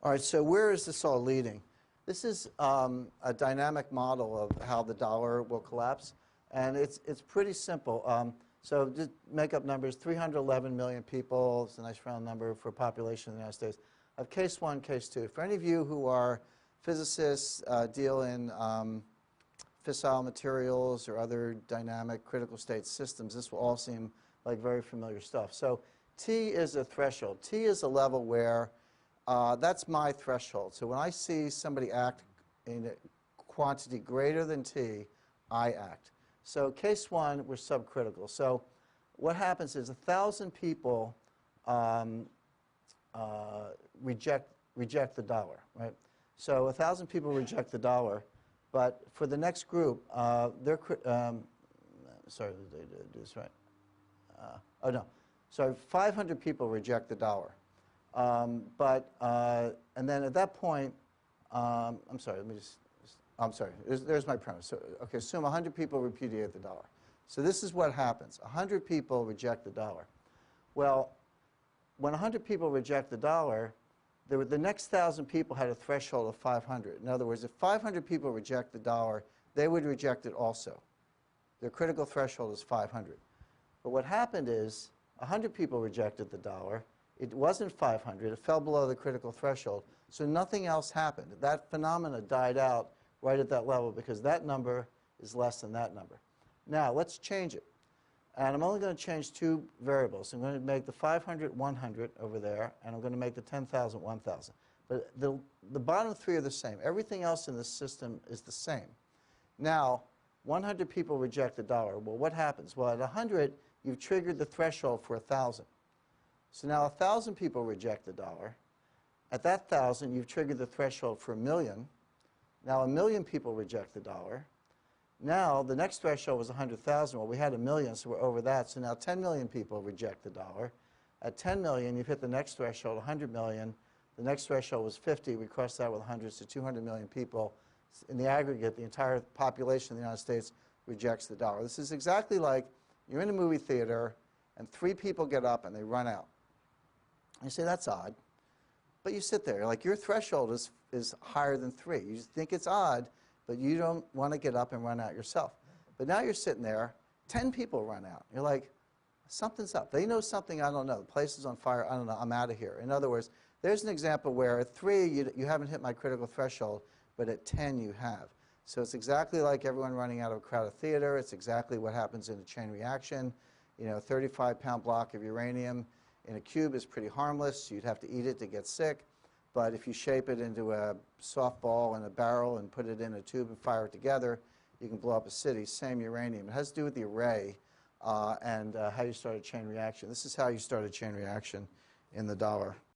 All right, so where is this all leading? This is a dynamic model of how the dollar will collapse, and it's pretty simple. So just make up numbers, 311 million people, it's a nice round number for population in the United States. Of case one, case two. For any of you who are physicists, deal in fissile materials or other dynamic critical state systems, this will all seem like very familiar stuff. So T is a threshold. T is a level where that's my threshold. So when I see somebody act in a quantity greater than T, I act. So case one, we're subcritical. So what happens is 1,000 people reject the dollar, right? So 1,000 people reject the dollar, but for the next group, sorry, did I do this right? Oh no, sorry, 500 people reject the dollar. And then at that point, I'm sorry, there's my premise. So, okay, assume 100 people repudiate the dollar. So this is what happens. 100 people reject the dollar. Well, when 100 people reject the dollar, the next 1,000 people had a threshold of 500. In other words, if 500 people reject the dollar, they would reject it also. Their critical threshold is 500. But what happened is 100 people rejected the dollar. It wasn't 500. It fell below the critical threshold. So nothing else happened. That phenomena died out right at that level because that number is less than that number. Now, let's change it. And I'm only going to change two variables. I'm going to make the 500 100 over there, and I'm going to make the 10,000 1,000. But the bottom three are the same. Everything else in this system is the same. Now, 100 people reject the dollar. Well, what happens? Well, at 100, you've triggered the threshold for 1,000. So now 1,000 people reject the dollar. At that 1,000, you've triggered the threshold for 1,000,000. Now 1,000,000 people reject the dollar. Now the next threshold was 100,000. Well, we had 1,000,000, so we're over that. So now 10 million people reject the dollar. At 10 million, you've hit the next threshold, 100 million. The next threshold was 50. We crossed that with 100, so 200 million people. In the aggregate, the entire population of the United States rejects the dollar. This is exactly like you're in a movie theater, and 3 people get up and they run out. You say, that's odd. But you sit there, like your threshold is higher than 3. You just think it's odd, but you don't want to get up and run out yourself. But now you're sitting there, 10 people run out. You're like, something's up. They know something I don't know. The place is on fire. I don't know. I'm out of here. In other words, there's an example where at 3, you haven't hit my critical threshold, but at 10 you have. So it's exactly like everyone running out of a crowded theater. It's exactly what happens in a chain reaction. You know, a 35-pound block of uranium in a cube is pretty harmless. You'd have to eat it to get sick. But if you shape it into a softball in a barrel and put it in a tube and fire it together, you can blow up a city. Same uranium. It has to do with the array and how you start a chain reaction. This is how you start a chain reaction in the dollar.